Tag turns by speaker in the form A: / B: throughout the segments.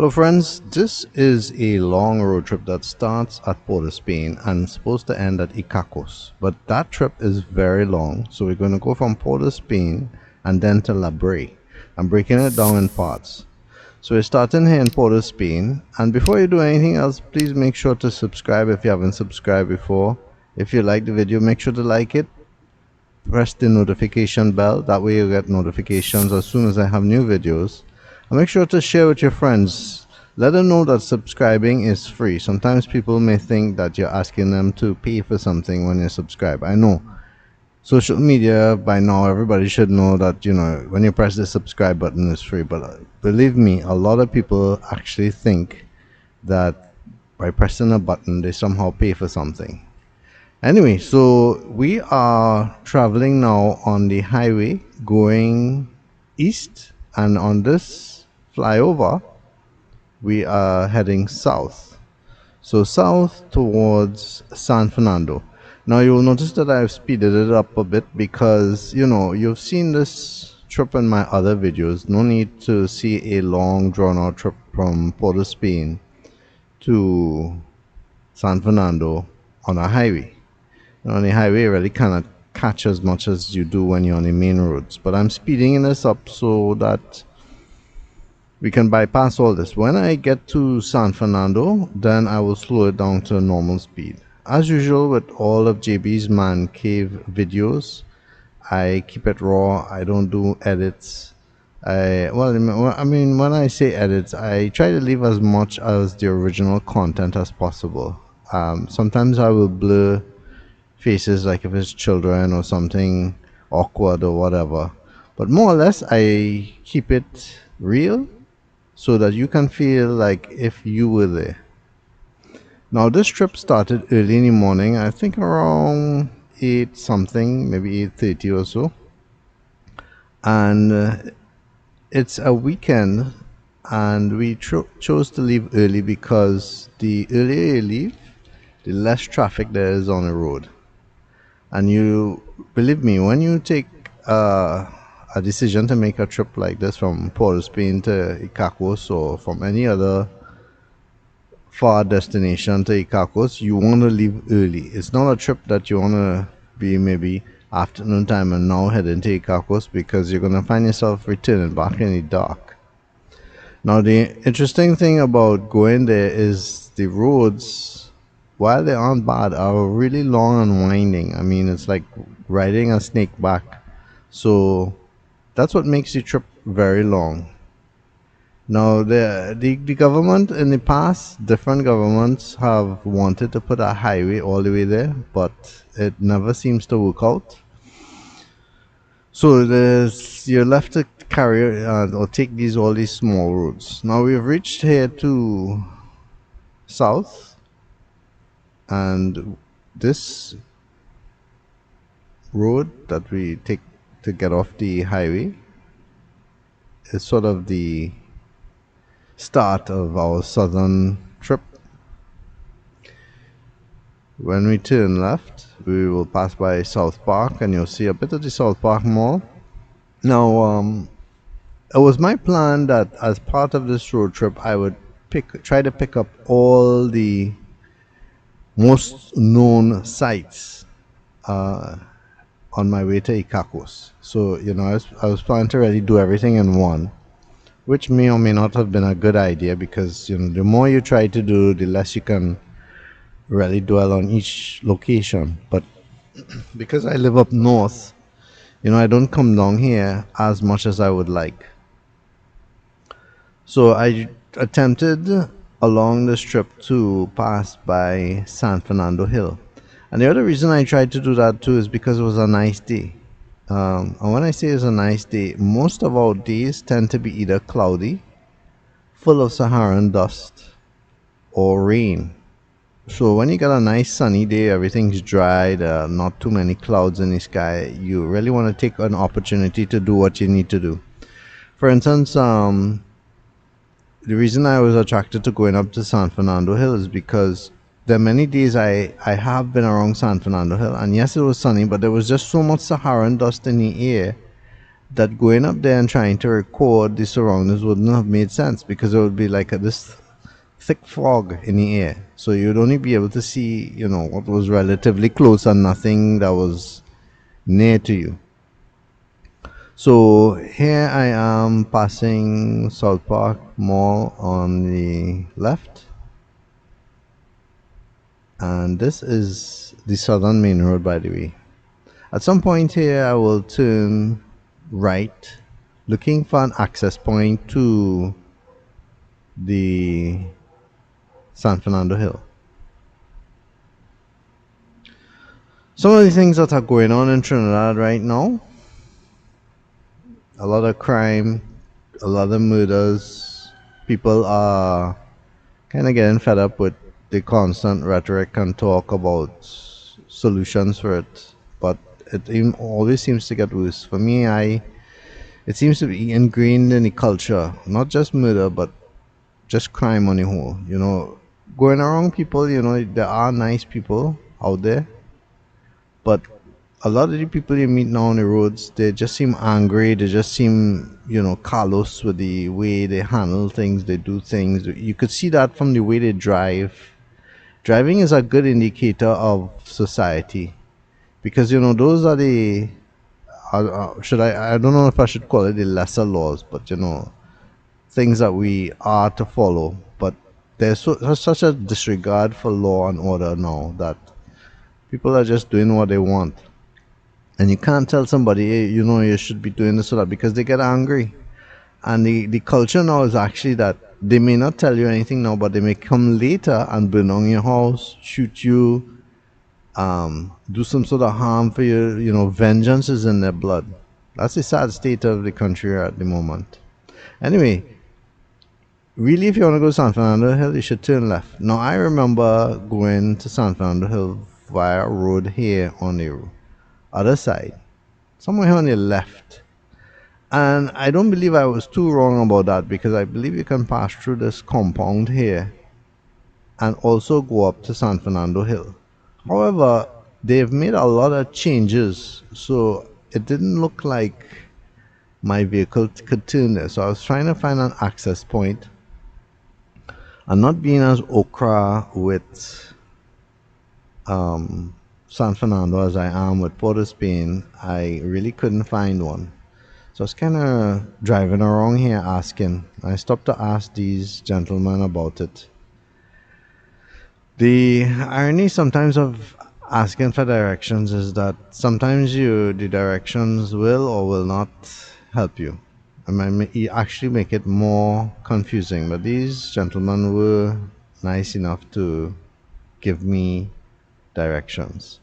A: Hello friends, this is a long road trip that starts at Port of Spain and supposed to end at ICACOS. But that trip is very long, so we're going to go from Port of Spain and then to Brea. I'm breaking it down in parts. So we're starting here in Port of Spain, and before you do anything else, please make sure to subscribe if you haven't subscribed before. If you like the video, make sure to like it. Press the notification bell, that way you get notifications as soon as I have new videos. And make sure to share with your friends. Let them know that subscribing is free. Sometimes people may think that you're asking them to pay for something when you subscribe. I know social media, by now everybody should know that, when you press the subscribe button it's free, but believe me, a lot of people actually think that by pressing a button they somehow pay for something. Anyway, so we are traveling now on the highway going east, and on this flyover we are heading south. So south towards San Fernando. Now you will notice that I've speeded it up a bit because, you've seen this trip in my other videos. No need to see a long drawn out trip from Port of Spain to San Fernando on a highway. On the highway, you really cannot catch as much as you do when you're on the main roads. But I'm speeding this up so that we can bypass all this. When I get to San Fernando, then I will slow it down to normal speed. As usual with all of JB's Man Cave videos, I keep it raw. I don't do edits. When I say edits, I try to leave as much as the original content as possible. Sometimes I will blur faces, like if it's children or something awkward or whatever, but more or less I keep it real so that you can feel like if you were there. Now this trip started early in the morning, I think around 8 something, maybe 8:30 or so, and it's a weekend, and we chose to leave early because the earlier you leave, the less traffic there is on the road. And you believe me, when you take a decision to make a trip like this from Port of Spain to ICACOS or from any other far destination to ICACOS, you want to leave early. It's not a trip that you want to be maybe afternoon time and now heading to ICACOS, because you're going to find yourself returning back in the dark. Now the interesting thing about going there is the roads, while they aren't bad, are really long and winding. I mean, it's like riding a snake back. So that's what makes the trip very long. Now the government in the past, different governments have wanted to put a highway all the way there, but it never seems to work out. So you're left to carry or take all these small roads. Now we've reached here to south, and this road that we take to get off the highway is sort of the start of our southern trip. When we turn left, we will pass by South Park, and you'll see a bit of the South Park Mall. Now it was my plan that as part of this road trip I would try to pick up all the most known sites on my way to ICACOS. So I was planning to really do everything in one, which may or may not have been a good idea, because the more you try to do, the less you can really dwell on each location. But because I live up north, I don't come down here as much as I would like. So I attempted along this trip to pass by San Fernando Hill. And the other reason I tried to do that too is because it was a nice day. And when I say it's a nice day, most of our days tend to be either cloudy, full of Saharan dust, or rain. So when you get a nice sunny day, everything's dry, there are not too many clouds in the sky, you really want to take an opportunity to do what you need to do. For instance, the reason I was attracted to going up to San Fernando Hill is because there are many days I have been around San Fernando Hill, and yes, it was sunny, but there was just so much Saharan dust in the air that going up there and trying to record the surroundings wouldn't have made sense because it would be like this thick fog in the air. So you'd only be able to see, what was relatively close and nothing that was near to you. So here I am passing South Park Mall on the left, and this is the Southern Main Road, by the way. At some point here, I will turn right, looking for an access point to the San Fernando Hill. Some of the things that are going on in Trinidad right now: a lot of crime, a lot of murders. People are kind of getting fed up with the constant rhetoric and talk about solutions for it, but it always seems to get worse. For me, it seems to be ingrained in the culture, not just murder, but just crime on the whole. Going around people, there are nice people out there, but a lot of the people you meet now on the roads, they just seem angry. They just seem, callous with the way they handle things, they do things. You could see that from the way they drive. Driving is a good indicator of society because, those are the, I don't know if I should call it the lesser laws, but, things that we are to follow. But there's such a disregard for law and order now that people are just doing what they want. And you can't tell somebody, hey, you should be doing this or that because they get angry. And the culture now is actually that they may not tell you anything now, but they may come later and burn down your house, shoot you, do some sort of harm for you. Vengeance is in their blood. That's the sad state of the country at the moment. Anyway, really, if you want to go to San Fernando Hill, you should turn left. Now, I remember going to San Fernando Hill via a road here on the other side, somewhere here on the left. And I don't believe I was too wrong about that because I believe you can pass through this compound here and also go up to San Fernando Hill. However, they've made a lot of changes, so it didn't look like my vehicle could turn there. So I was trying to find an access point. And not being as okra with San Fernando as I am with Port of Spain, I really couldn't find one. So I was kind of driving around here asking. I stopped to ask these gentlemen about it. The irony sometimes of asking for directions is that sometimes the directions will or will not help you. I might actually make it more confusing, but these gentlemen were nice enough to give me directions.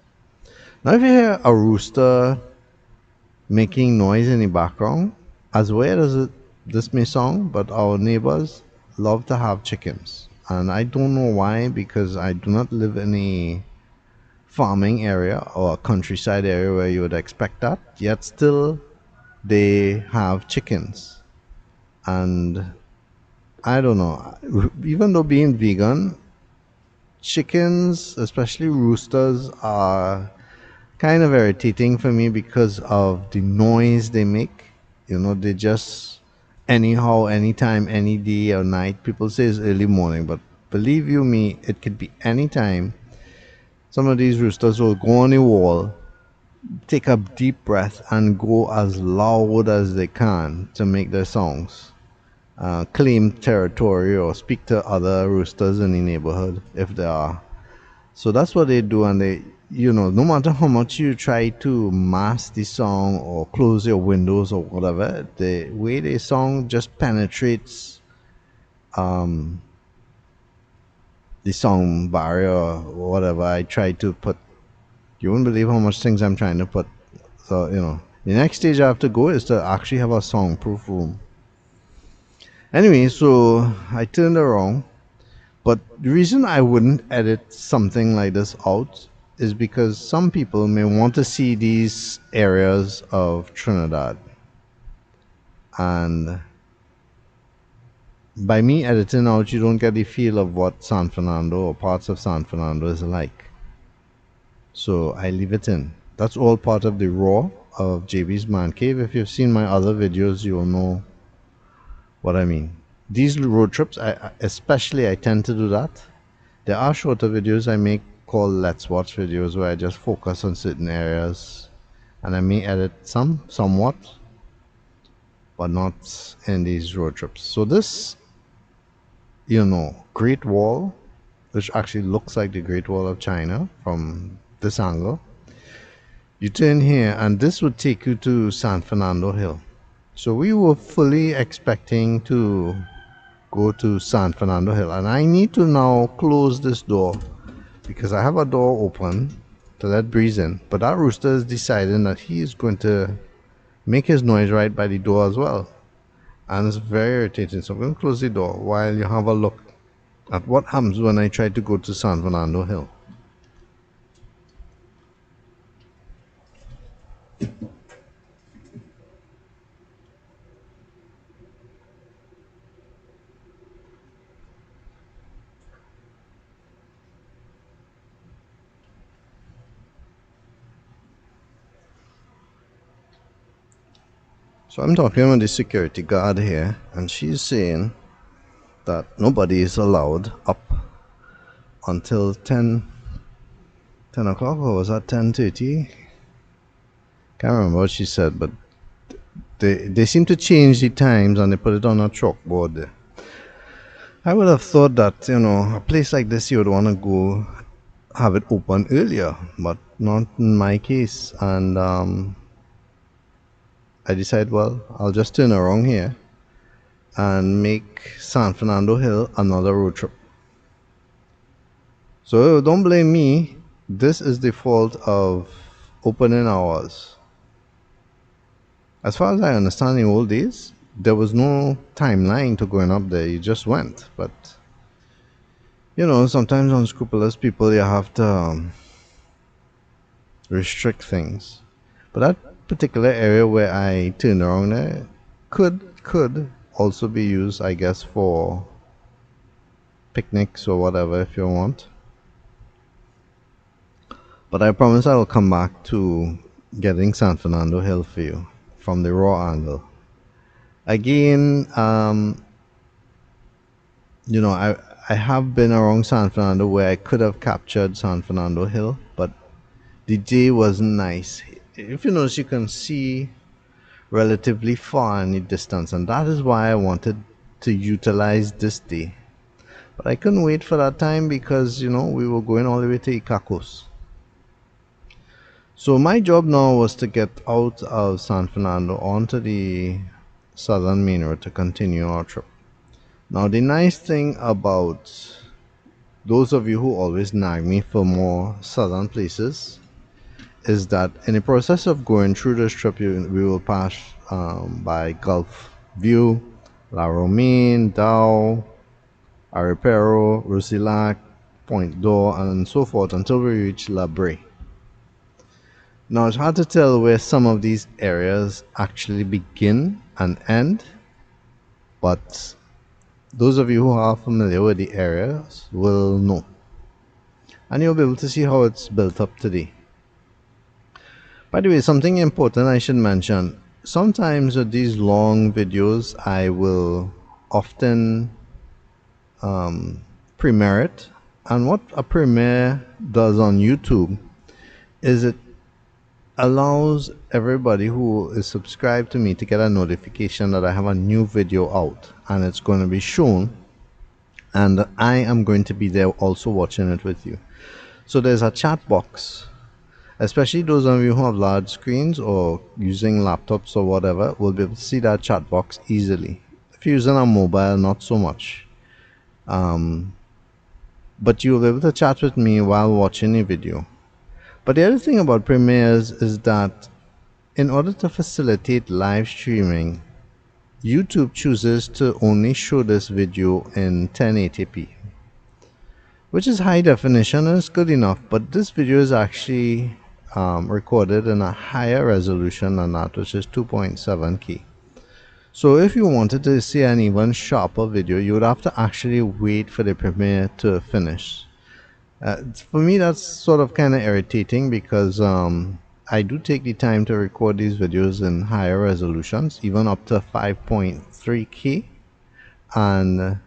A: Now, if you hear a rooster making noise in the background, as weird as this may sound, but our neighbors love to have chickens. And I don't know why, because I do not live in a farming area or a countryside area where you would expect that, yet still they have chickens. And I don't know, even though being vegan, chickens, especially roosters, are kind of irritating for me because of the noise they make. They just anyhow, anytime, any day or night. People say it's early morning, but believe you me, it could be any time. Some of these roosters will go on the wall, take a deep breath, and go as loud as they can to make their songs. Claim territory or speak to other roosters in the neighborhood if there are. So that's what they do, and they, no matter how much you try to mask the song or close your windows or whatever, the way the song just penetrates the song barrier or whatever. I try to put, you won't believe how much things I'm trying to put. So, the next stage I have to go is to actually have a soundproof room. Anyway, so I turned around, but the reason I wouldn't edit something like this out is because some people may want to see these areas of Trinidad. And by me editing out, you don't get the feel of what San Fernando or parts of San Fernando is like. So I leave it in. That's all part of the raw of JB's Man Cave. If you've seen my other videos, you'll know what I mean. These road trips, especially I tend to do that. There are shorter videos I make called Let's Watch videos where I just focus on certain areas and I may edit somewhat, but not in these road trips. So this, Great Wall, which actually looks like the Great Wall of China from this angle. You turn here and this would take you to San Fernando Hill. So we were fully expecting to go to San Fernando Hill, and I need to now close this door because I have a door open to let breeze in, but that rooster is deciding that he is going to make his noise right by the door as well, and it's very irritating. So I'm going to close the door while you have a look at what happens when I try to go to San Fernando Hill. So I'm talking with the security guard here, and she's saying that nobody is allowed up until 10 o'clock, or was that 10:30? Can't remember what she said, but they seem to change the times and they put it on a chalkboard there. I would have thought that, a place like this you would want to go have it open earlier, but not in my case. And I decided, well, I'll just turn around here and make San Fernando Hill another road trip. So don't blame me. This is the fault of opening hours. As far as I understand, in old days, there was no timeline to going up there. You just went. But, sometimes unscrupulous people, you have to restrict things. But that particular area where I turned around there could also be used, I guess, for picnics or whatever if you want. But I promise I will come back to getting San Fernando Hill for you from the raw angle. Again, I have been around San Fernando where I could have captured San Fernando Hill, but the day wasn't nice. If you notice, you can see relatively far in the distance, and that is why I wanted to utilize this day. But I couldn't wait for that time because, we were going all the way to ICACOS. So my job now was to get out of San Fernando onto the southern main road to continue our trip. Now the nice thing about those of you who always nag me for more southern places is that in the process of going through this trip, we will pass by Gulf View, La Romain, Dow, Aripero, Rusilac, Point d'Or, and so forth until we reach La Brea. Now it's hard to tell where some of these areas actually begin and end, but those of you who are familiar with the areas will know. And you'll be able to see how it's built up today. By the way, something important I should mention. Sometimes with these long videos, I will often premiere it. And what a premiere does on YouTube is it allows everybody who is subscribed to me to get a notification that I have a new video out and it's going to be shown, and I am going to be there also watching it with you. So there's a chat box, especially those of you who have large screens or using laptops or whatever will be able to see that chat box easily. If you're using a mobile, not so much, but you'll be able to chat with me while watching a video. But the other thing about premieres is that in order to facilitate live streaming, YouTube chooses to only show this video in 1080p, which is high definition and it's good enough, but this video is actually recorded in a higher resolution than that, which is 2.7K. So if you wanted to see an even sharper video, you would have to actually wait for the premiere to finish. For me, that's sort of kind of irritating because I do take the time to record these videos in higher resolutions, even up to 5.3K, and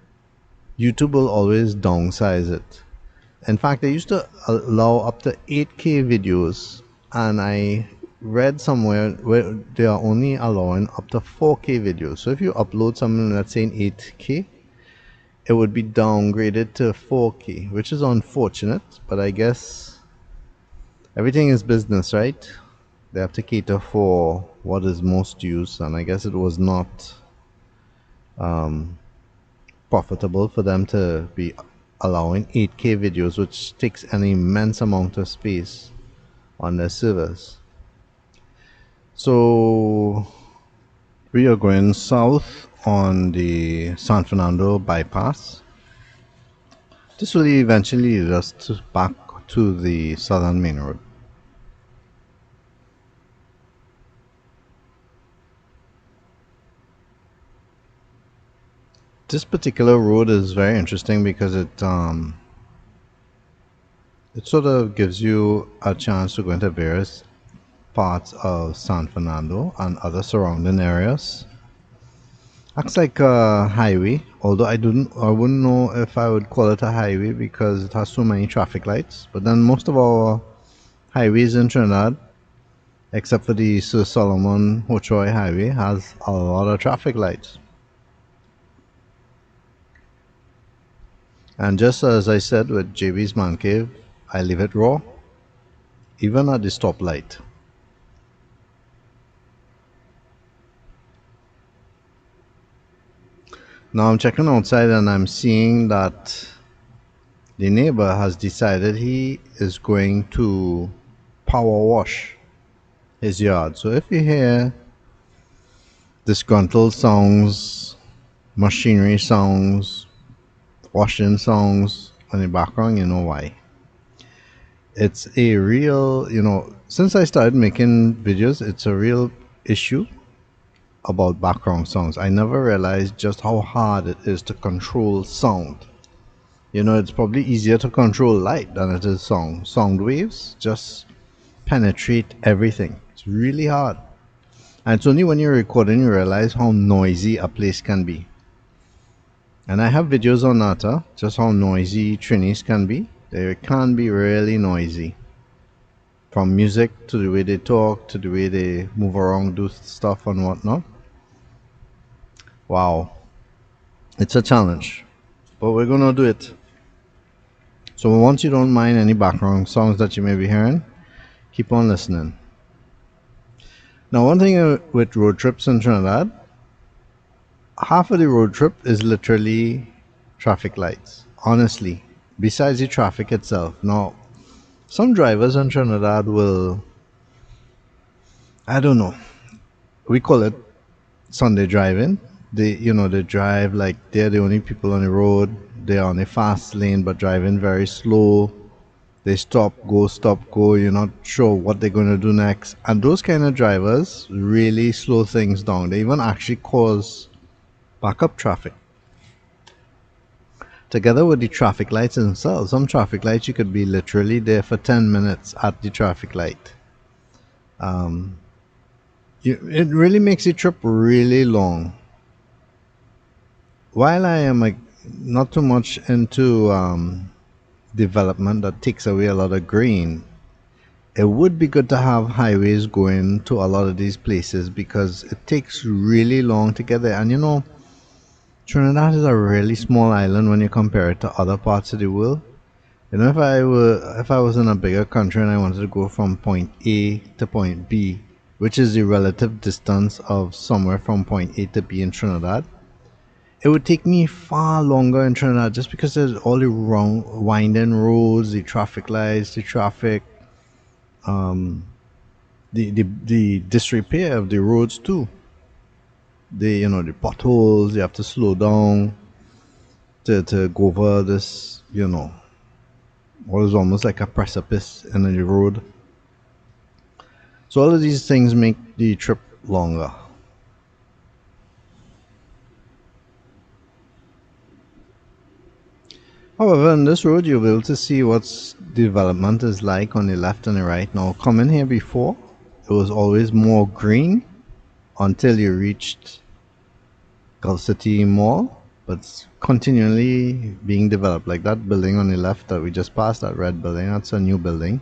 A: YouTube will always downsize it. In fact, they used to allow up to 8K videos, and I read somewhere where they are only allowing up to 4K videos. So if you upload something, let's say in 8K, it would be downgraded to 4K, which is unfortunate, but I guess everything is business, right? They have to cater for what is most used, and I guess it was not um, profitable for them to be allowing 8K videos, which takes an immense amount of space on their servers. So we are going south on the San Fernando bypass. This will eventually lead us back to the southern main road. This particular road is very interesting because it sort of gives you a chance to go into various parts of San Fernando and other surrounding areas. Acts like a highway, although I wouldn't know if I would call it a highway because it has so many traffic lights. But then most of our highways in Trinidad, except for the Sir Soloman Hochoy Highway, has a lot of traffic lights. And just as I said with JB's Man Cave, I leave it raw, even at the stoplight. Now I'm checking outside and I'm seeing that the neighbor has decided he is going to power wash his yard. So if you hear disgruntled sounds, machinery sounds, washing sounds in the background, you know why. It's a real, since I started making videos, it's a real issue about background sounds. I never realized just how hard it is to control sound. It's probably easier to control light than it is sound. Sound waves just penetrate everything. It's really hard. And it's only when you're recording you realize how noisy a place can be. And I have videos on that, just how noisy Trinis can be. They can be really noisy. From music to the way they talk to the way they move around, do stuff and whatnot. Wow. It's a challenge. But we're gonna do it. So once you don't mind any background sounds that you may be hearing, keep on listening. Now, one thing with road trips in Trinidad, half of the road trip is literally traffic lights. Honestly, besides the traffic itself. Now, some drivers in Trinidad will, I don't know, we call it Sunday driving. They drive like they're the only people on the road. They're on a fast lane but driving very slow. They stop, go. You're not sure what they're going to do next. And those kind of drivers really slow things down. They even actually cause backup traffic. Together with the traffic lights themselves, some traffic lights you could be literally there for 10 minutes at the traffic light. It really makes the trip really long. While I am not too much into development that takes away a lot of green, it would be good to have highways going to a lot of these places because it takes really long to get there. And Trinidad is a really small island when you compare it to other parts of the world. If I was in a bigger country and I wanted to go from point A to point B, which is the relative distance of somewhere from point A to B in Trinidad, it would take me far longer in Trinidad just because there's all the wrong winding roads, the traffic lights, the traffic, the disrepair of the roads too. The potholes, you have to slow down to go over this, what is almost like a precipice in the road. So all of these things make the trip longer. However, on this road, you'll be able to see what development is like on the left and the right. Now, coming here before, it was always more green until you reached Gulf City Mall, but it's continually being developed. Like that building on the left that we just passed, that red building, that's a new building.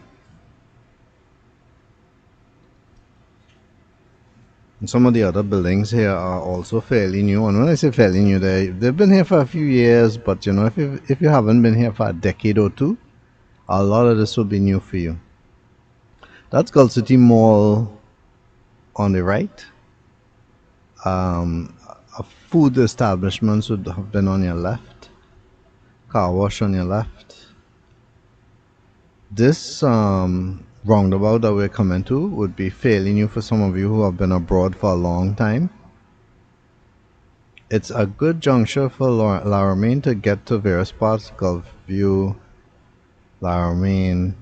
A: And some of the other buildings here are also fairly new. And when I say fairly new, they've been here for a few years, but you know, if you haven't been here for a decade or two, a lot of this will be new for you. That's Gulf City Mall on the right. A food establishments would have been on your left. Car wash on your left. This roundabout that we're coming to would be fairly new for some of you who have been abroad for a long time. It's a good juncture for La Romain to get to various parts, Gulf View, La Romain,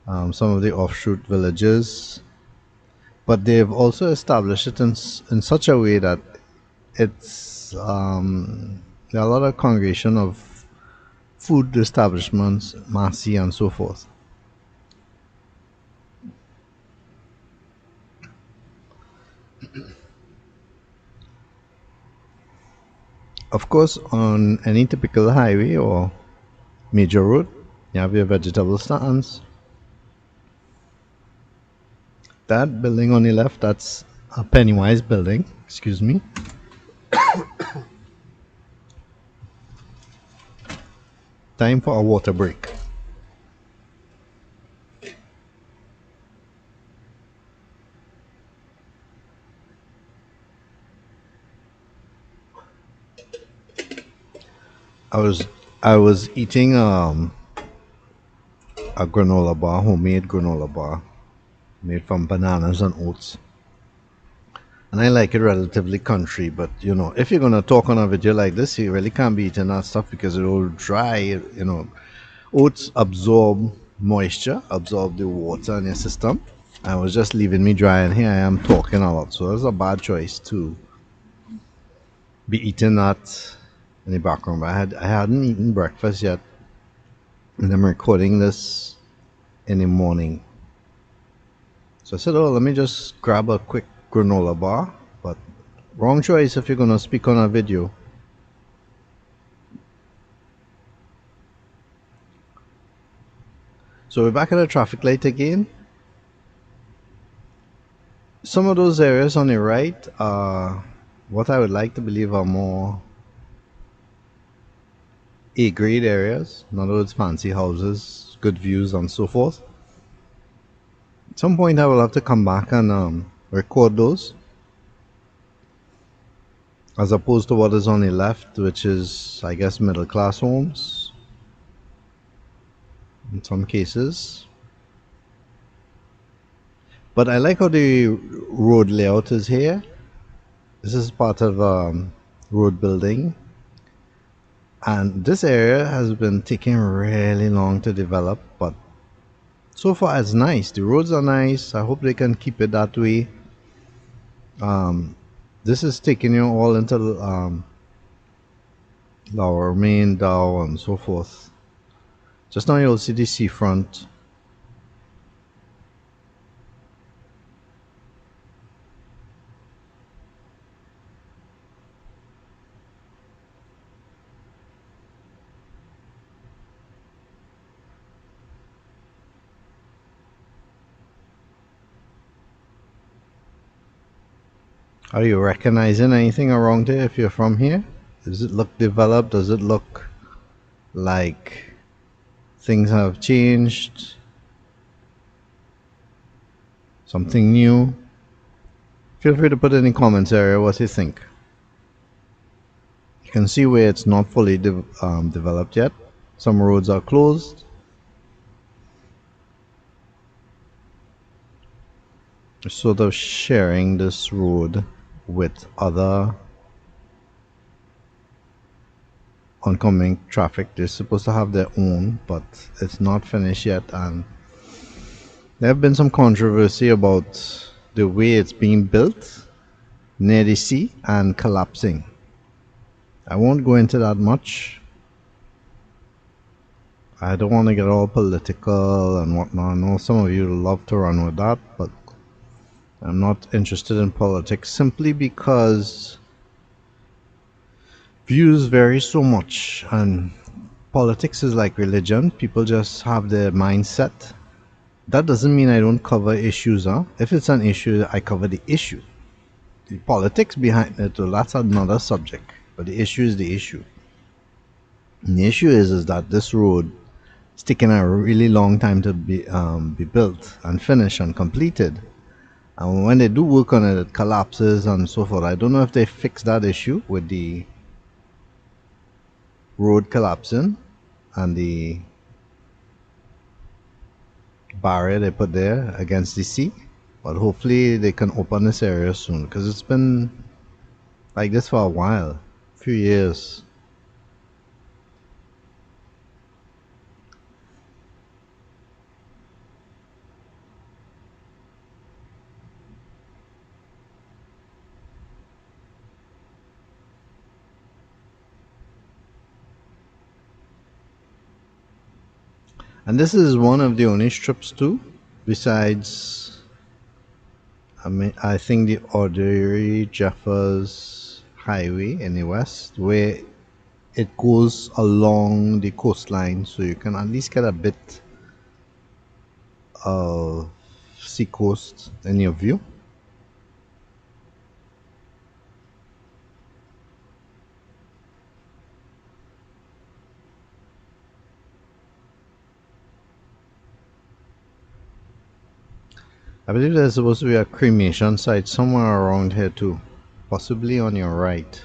A: some of the offshoot villages. But they've also established it in such a way that it's there are a lot of congregation of food establishments, Marcy and so forth. Of course, on any typical highway or major road, you have your vegetable stands. That building on the left, that's a Pennywise building, excuse me. Time for a water break. I was eating a granola bar, homemade granola bar, made from bananas and oats. And I like it relatively country, but you know, if you're gonna talk on a video like this, you really can't be eating that stuff because it will dry. You know, oats absorb moisture, absorb the water in your system. And it was just leaving me dry, and here I am talking a lot. So it's a bad choice to be eating that in the background. But I hadn't eaten breakfast yet, and I'm recording this in the morning. So I said, oh, let me just grab a quick granola bar. But wrong choice if you're gonna speak on a video. So we're back at the traffic light again. Some of those areas on the right are what I would like to believe are more A-grade areas. In other words, fancy houses, good views and so forth. At some point I will have to come back and record those, as opposed to what is on the left, which is, I guess, middle class homes in some cases. But I like how the road layout is here. This is part of road building, and this area has been taking really long to develop, but so far it's nice. The roads are nice. I hope they can keep it that way. This is taking you all into Lower Main, Dow, and so forth. Just now you'll see the seafront. Are you recognizing anything around here if you're from here? Does it look developed? Does it look like things have changed? Something new? Feel free to put in the comments area what you think. You can see where it's not fully developed yet. Some roads are closed. Sort of sharing this road with other oncoming traffic. They're supposed to have their own, but it's not finished yet, and there have been some controversy about the way it's being built near the sea and collapsing. I won't go into that much. I don't want to get all political and whatnot. I know some of you love to run with that, but I'm not interested in politics simply because views vary so much, and politics is like religion. People just have their mindset. That doesn't mean I don't cover issues, huh? If it's an issue, I cover the issue. The politics behind it, well, that's another subject. But the issue is the issue. And the issue is that this road is taking a really long time to be built and finished and completed. And when they do work on it, it collapses and so forth. I don't know if they fix that issue with the road collapsing and the barrier they put there against the sea. But hopefully they can open this area soon because it's been like this for a while, few years. And this is one of the only strips too, besides I think the ordinary Jeffers Highway in the west, where it goes along the coastline, so you can at least get a bit of sea coast in your view. I believe there's supposed to be a cremation site somewhere around here too, possibly on your right.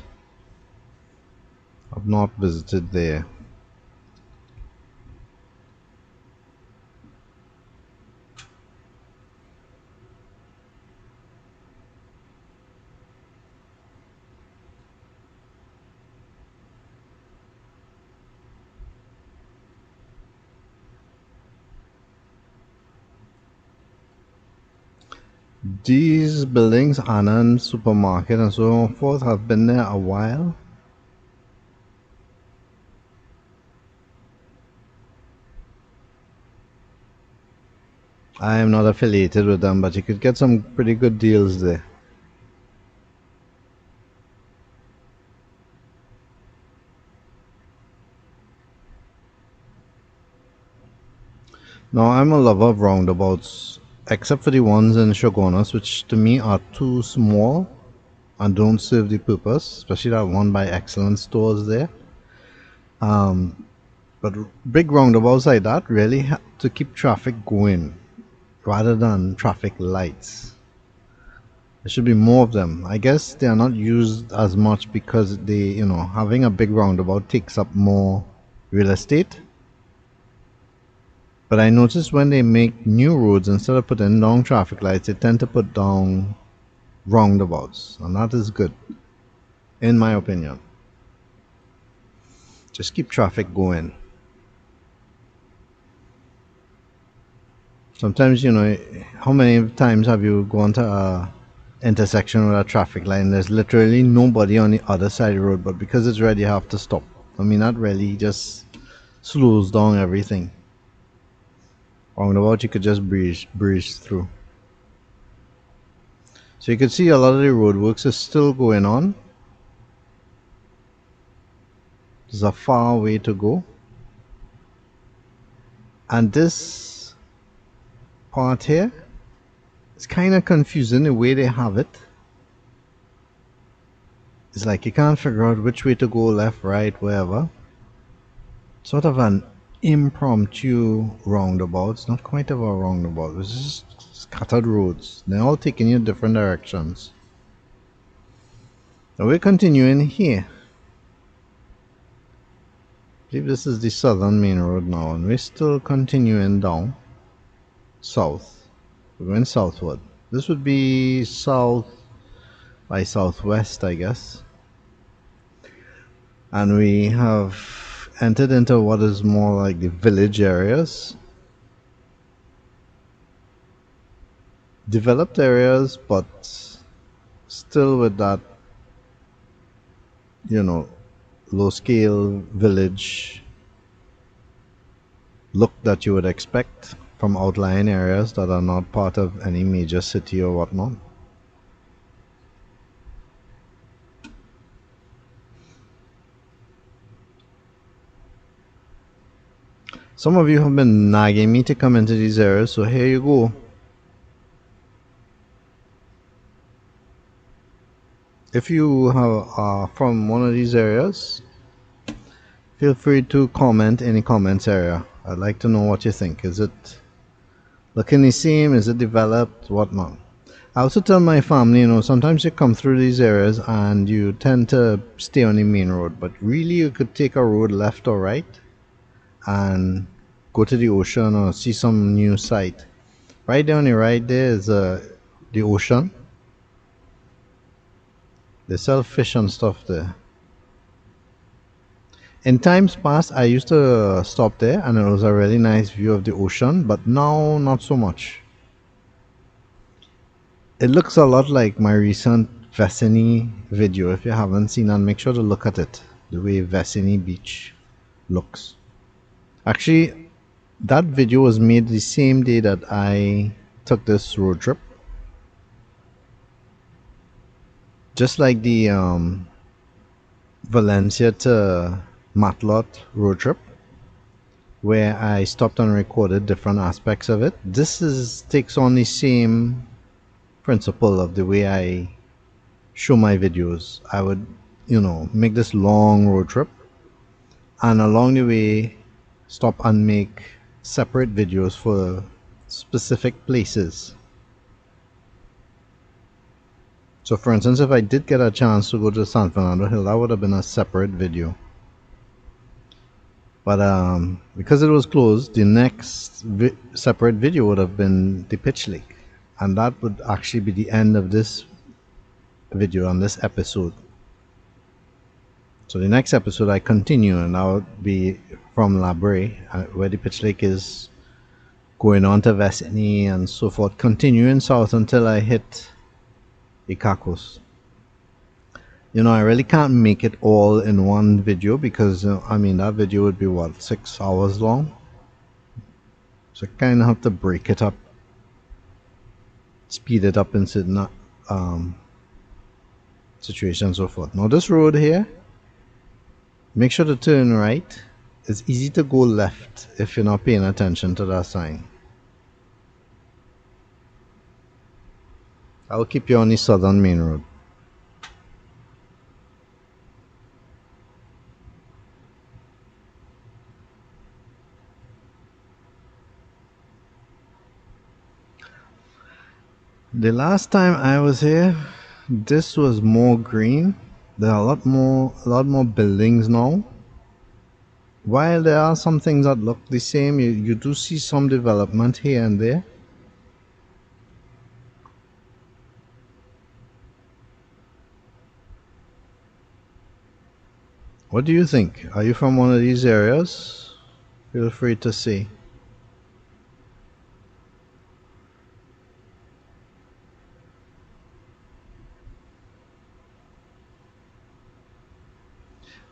A: I've not visited there. These buildings, Anand Supermarket and so forth, have been there a while. I am not affiliated with them, but you could get some pretty good deals there. Now, I'm a lover of roundabouts, except for the ones in Shogunas, which to me are too small and don't serve the purpose, especially that one by Excellent Stores there. But big roundabouts like that really have to keep traffic going rather than traffic lights. There should be more of them. I guess they are not used as much because having a big roundabout takes up more real estate. But I noticed when they make new roads, instead of putting down traffic lights, they tend to put down roundabouts, and that is good, in my opinion. Just keep traffic going. Sometimes, how many times have you gone to a intersection with a traffic line? There's literally nobody on the other side of the road, but because it's red, you have to stop. I mean, that really just slows down everything. Roundabout, you could just breeze through. So you can see a lot of the roadworks is still going on. There's a far way to go. And this part here, it's kind of confusing the way they have it. It's like you can't figure out which way to go, left, right, wherever. Sort of an impromptu roundabout. It's not quite of a roundabout. It's just scattered roads. They're all taking you in different directions. So we're continuing here. I believe this is the southern main road now, and we're still continuing down south. We're going southward. This would be south by southwest, I guess. And we have entered into what is more like the village areas. Developed areas, but still with that, low scale village look that you would expect from outlying areas that are not part of any major city or whatnot. Some of you have been nagging me to come into these areas, so here you go. If you are from one of these areas, feel free to comment in the comments area. I'd like to know what you think. Is it looking the same? Is it developed? Whatnot. I also tell my family, sometimes you come through these areas and you tend to stay on the main road, but really you could take a road left or right and go to the ocean or see some new sight. Right there on the right there is the ocean. They sell fish and stuff there. In times past, I used to stop there and it was a really nice view of the ocean, but now not so much. It looks a lot like my recent Vesini video. If you haven't seen that, make sure to look at it. The way Vesini Beach looks. Actually, that video was made the same day that I took this road trip. Just like the Valencia to Matlot road trip, where I stopped and recorded different aspects of it. This takes on the same principle of the way I show my videos. I would, make this long road trip and along the way stop and make separate videos for specific places. So for instance, if I did get a chance to go to San Fernando Hill, that would have been a separate video. But because it was closed, the next separate video would have been the pitch lake. And that would actually be the end of this video on this episode. So the next episode I continue, and that would be from Brea, where the pitch lake is, going on to Vesini and so forth, continuing south until I hit ICACOS. I really can't make it all in one video because, that video would be, 6 hours long? So I kind of have to break it up, speed it up in certain situations and so forth. Now this road here, make sure to turn right. It's easy to go left if you're not paying attention to that sign. I'll keep you on the southern main road. The last time I was here, this was more green. There are a lot more buildings now. While there are some things that look the same, you do see some development here and there. What do you think? Are you from one of these areas? Feel free to say.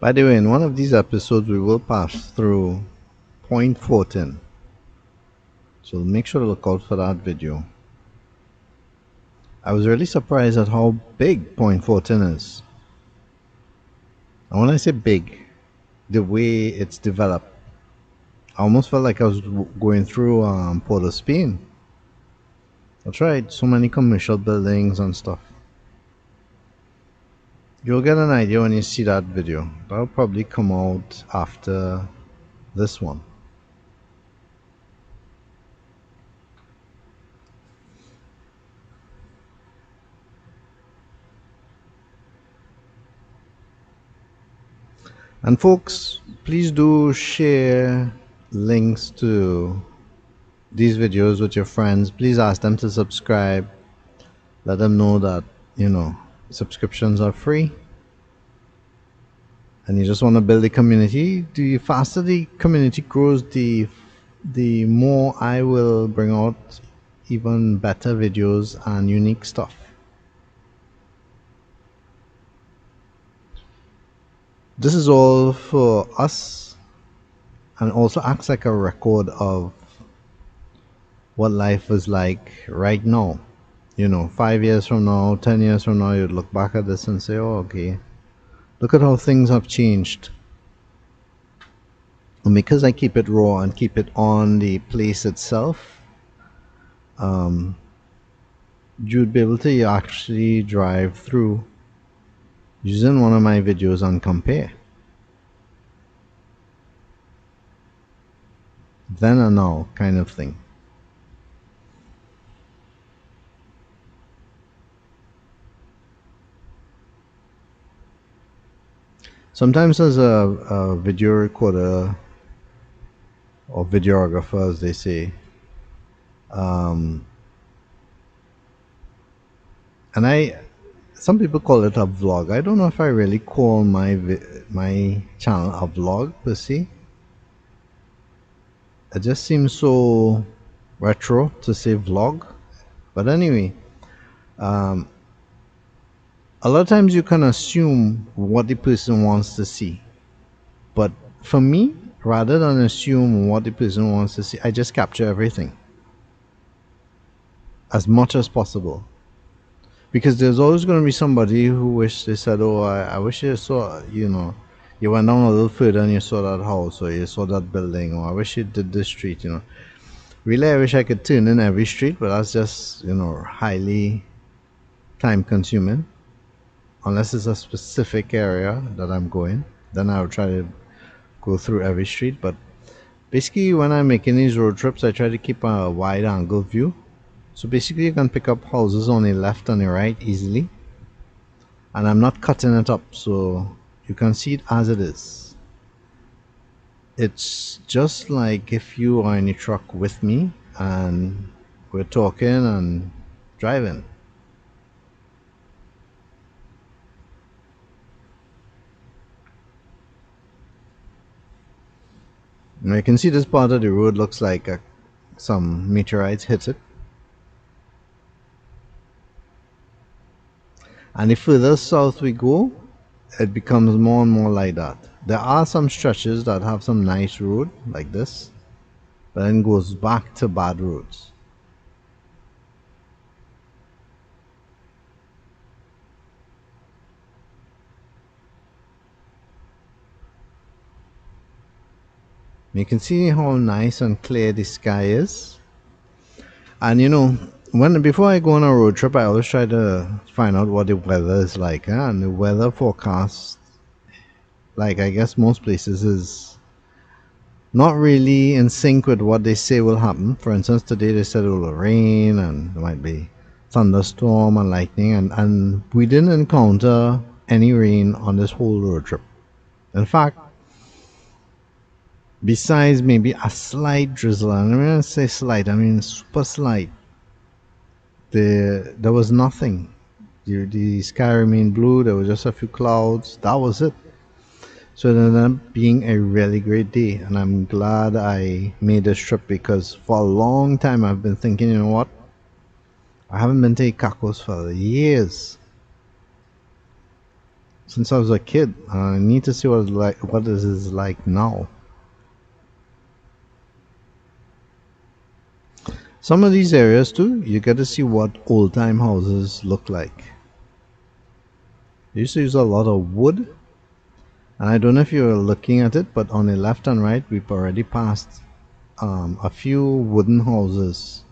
A: By the way, in one of these episodes we will pass through Point 14. So make sure to look out for that video. I was really surprised at how big Point 14 is. And when I say big, the way it's developed, I almost felt like I was going through Port of Spain. That's right, so many commercial buildings and stuff. You'll get an idea when you see that video. That'll probably come out after this one. And folks, please do share links to these videos with your friends. Please ask them to subscribe. Let them know that, subscriptions are free. And you just want to build a community. The faster the community grows, the more I will bring out even better videos and unique stuff. This is all for us, and also acts like a record of what life is like right now. 5 years from now, 10 years from now, you'd look back at this and say, oh, okay, look at how things have changed. And because I keep it raw and keep it on the place itself, um, you'd be able to actually drive through using one of my videos and compare. Then and now kind of thing. Sometimes as a video recorder or videographer, as they say, um, and some people call it a vlog. I don't know if I really call my channel a vlog per se. It just seems so retro to say vlog. But anyway, um, a lot of times you can assume what the person wants to see. But for me, rather than assume what the person wants to see, I just capture everything as much as possible. Because there's always going to be somebody who wish they said, oh, I wish you saw, you went down a little further and you saw that house or you saw that building, or I wish you did this street. Really, I wish I could turn in every street, but that's just, highly time consuming. Unless it's a specific area that I'm going, then I would try to go through every street. But basically, when I'm making these road trips, I try to keep a wide angle view. So basically, you can pick up houses on the left and the right easily. And I'm not cutting it up, so you can see it as it is. It's just like if you are in a truck with me and we're talking and driving. Now you can see this part of the road looks like some meteorites hit it. And the further south we go, it becomes more and more like that. There are some stretches that have some nice road like this, but then goes back to bad roads. You can see how nice and clear the sky is. And before I go on a road trip, I always try to find out what the weather is like. And the weather forecast, like I guess most places, is not really in sync with what they say will happen. For instance, today they said it will rain and there might be thunderstorm and lightning, and we didn't encounter any rain on this whole road trip. In fact, besides maybe a slight drizzle, and when I say slight, I mean super slight, there was nothing. The sky remained blue, there was just a few clouds, that was it. So it ended up being a really great day, and I'm glad I made this trip because for a long time I've been thinking, you know what? I haven't been to ICACOS for years. Since I was a kid. I need to see what this is like now. Some of these areas too, you get to see what old time houses look like. They used to use a lot of wood. And I don't know if you're looking at it, but on the left and right, we've already passed a few wooden houses.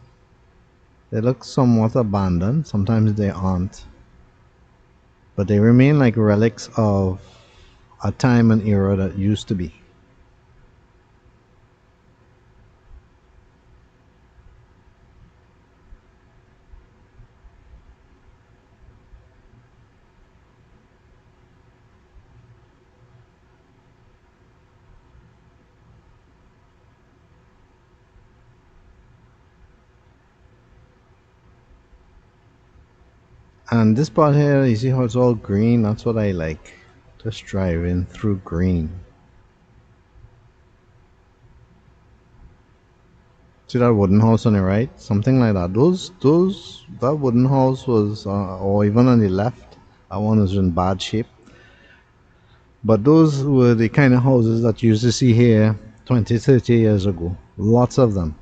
A: They look somewhat abandoned. Sometimes they aren't. But they remain like relics of a time and era that used to be. And this part here, you see how it's all green? That's what I like. Just driving through green. See that wooden house on the right? Something like that. That wooden house was, or even on the left, that one was in bad shape. But those were the kind of houses that you used to see here 20, 30 years ago. Lots of them.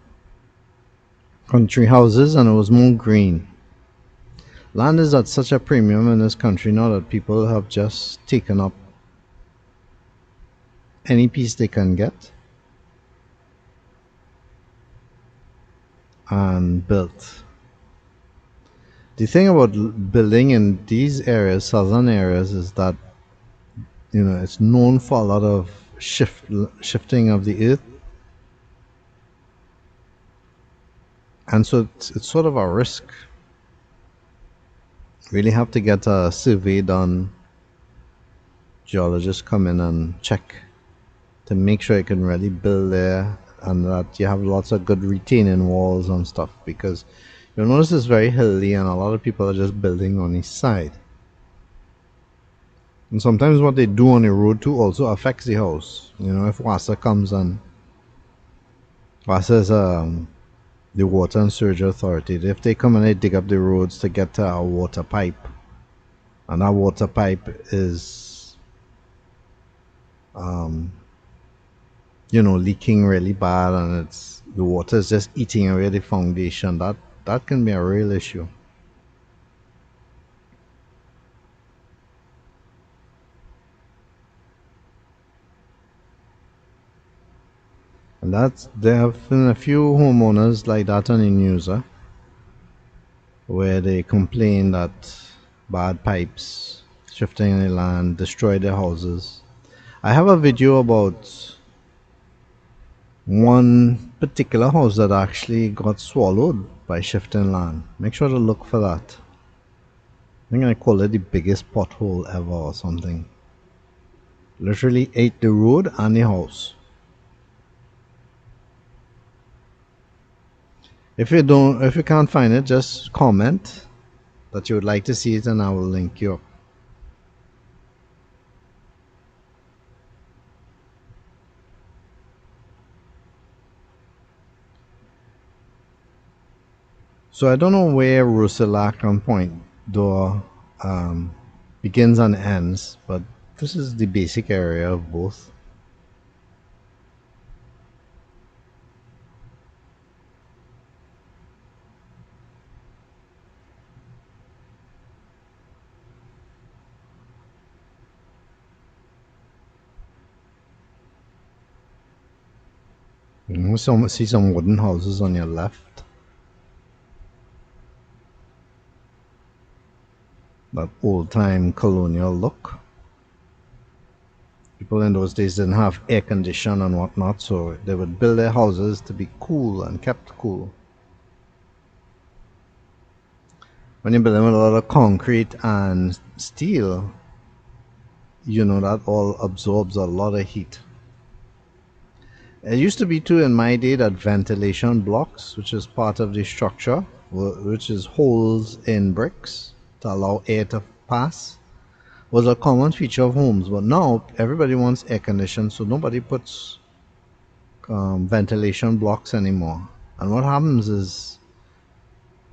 A: Country houses, and it was more green. Land is at such a premium in this country now that people have just taken up any piece they can get and built. The thing about building in these areas, southern areas, is that it's known for a lot of shifting of the earth, and so it's sort of a risk. Really have to get a survey done. Geologists come in and check to make sure you can really build there, and that you have lots of good retaining walls and stuff, because you'll notice it's very hilly and a lot of people are just building on each side. And sometimes what they do on the road too also affects the house. If WASA comes, and WASA is the Water and Sewage Authority, if they come and they dig up the roads to get to a water pipe, and that water pipe is leaking really bad, and the water is just eating away the foundation, that can be a real issue. And there have been a few homeowners like that on the news, where they complain that bad pipes shifting in the land destroy their houses. I have a video about one particular house that actually got swallowed by shifting land. Make sure to look for that. I think I call it the biggest pothole ever or something. Literally ate the road and the house. If you can't find it, just comment that you would like to see it, and I will link you up. So I don't know where Rusilac and Point Door begins and ends, but this is the basic area of both. See some wooden houses on your left. That old-time colonial look. People in those days didn't have air condition and whatnot, so they would build their houses to be cool and kept cool. When you build them with a lot of concrete and steel, that all absorbs a lot of heat. It used to be too in my day that ventilation blocks, which is part of the structure, which is holes in bricks to allow air to pass, was a common feature of homes. But now everybody wants air conditioning, so nobody puts ventilation blocks anymore. And what happens is,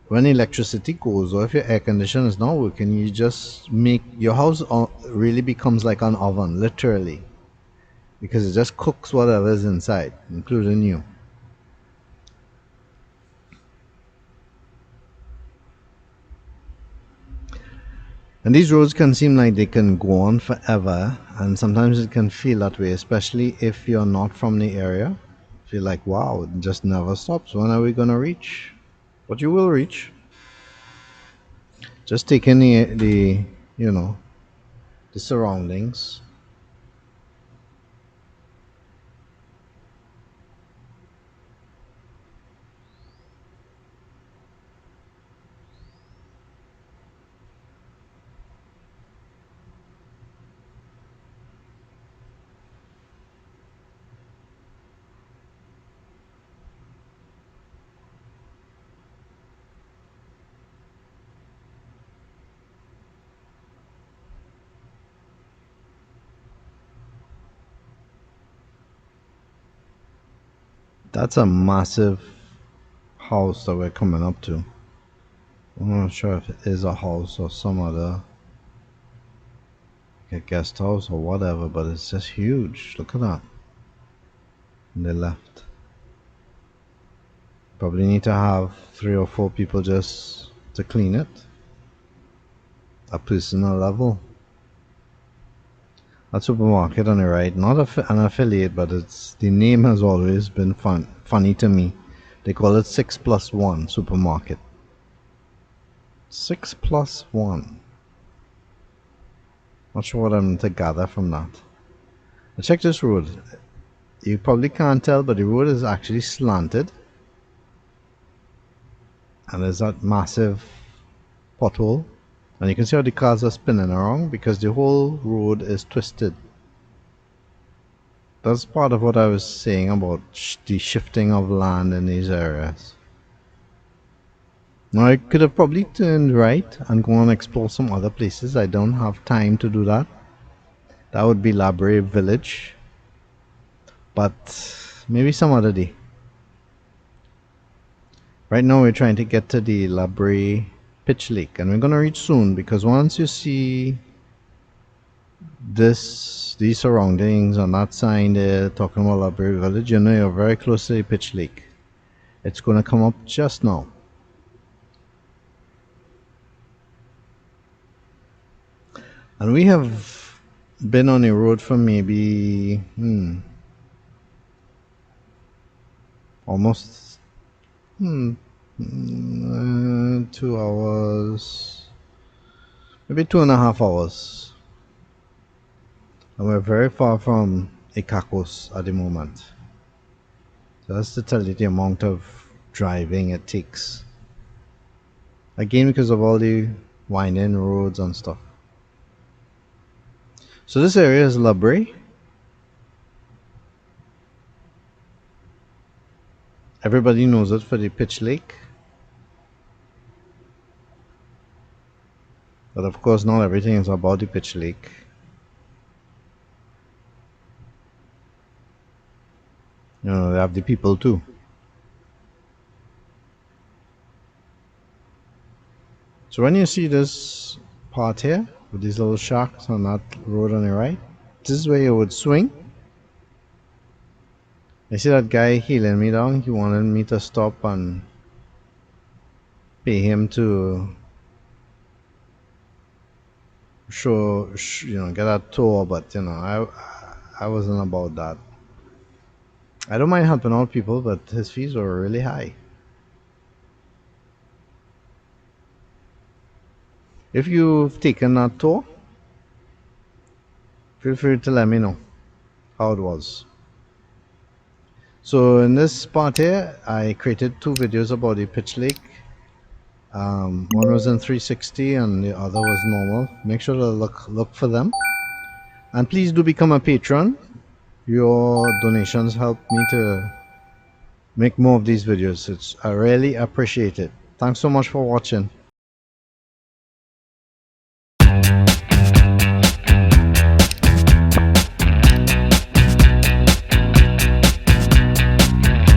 A: when electricity goes, or if your air conditioner is not working, you just make your house really becomes like an oven, literally, because it just cooks whatever is inside, including you. And these roads can seem like they can go on forever, and sometimes it can feel that way, especially if you're not from the area. Feel like, wow, it just never stops. When are we gonna reach? But you will reach. Just take in the surroundings. That's a massive house that we're coming up to. I'm not sure if it is a house or some other, like a guest house or whatever, but it's just huge. Look at that. and they left. Probably need to have 3 or 4 people just to clean it. A personal level. That supermarket on the right, not an affiliate, but it's the name has always been funny to me. They call it 6+1 supermarket. 6+1. Not sure what I'm to gather from that. Now check this road. You probably can't tell, but the road is actually slanted. And there's that massive pothole. And you can see how the cars are spinning around because the whole road is twisted. That's part of what I was saying about the shifting of land in these areas. Now I could have probably turned right and go and explore some other places. I don't have time to do that. That would be Brea Village. But maybe some other day. Right now we're trying to get to the Brea Pitch Lake, and we're gonna reach soon because once you see these surroundings on that sign there talking about Brea Village, you know you're very close to the Pitch Lake. It's gonna come up just now. And we have been on the road for maybe almost 2 hours, maybe 2.5 hours. And we're very far from ICACOS at the moment. So that's to tell you the amount of driving it takes. Again, because of all the winding roads and stuff. So this area is Brea. Everybody knows it for the Pitch Lake. But of course not everything is about the Pitch Lake. You know, they have the people too. So when you see this part here, with these little shacks on that road on the right, this is where you would swing. I see that guy heeling me down. He wanted me to stop and pay him to get a tour, but I wasn't about that. I don't mind helping out people, but his fees were really high. If you've taken that tour, feel free to let me know how it was. So in this part here, I created 2 videos about the Pitch Lake. One was in 360 and the other was normal. Make sure to look for them. And please do become a patron. Your donations help me to make more of these videos. I really appreciate it. Thanks so much for watching.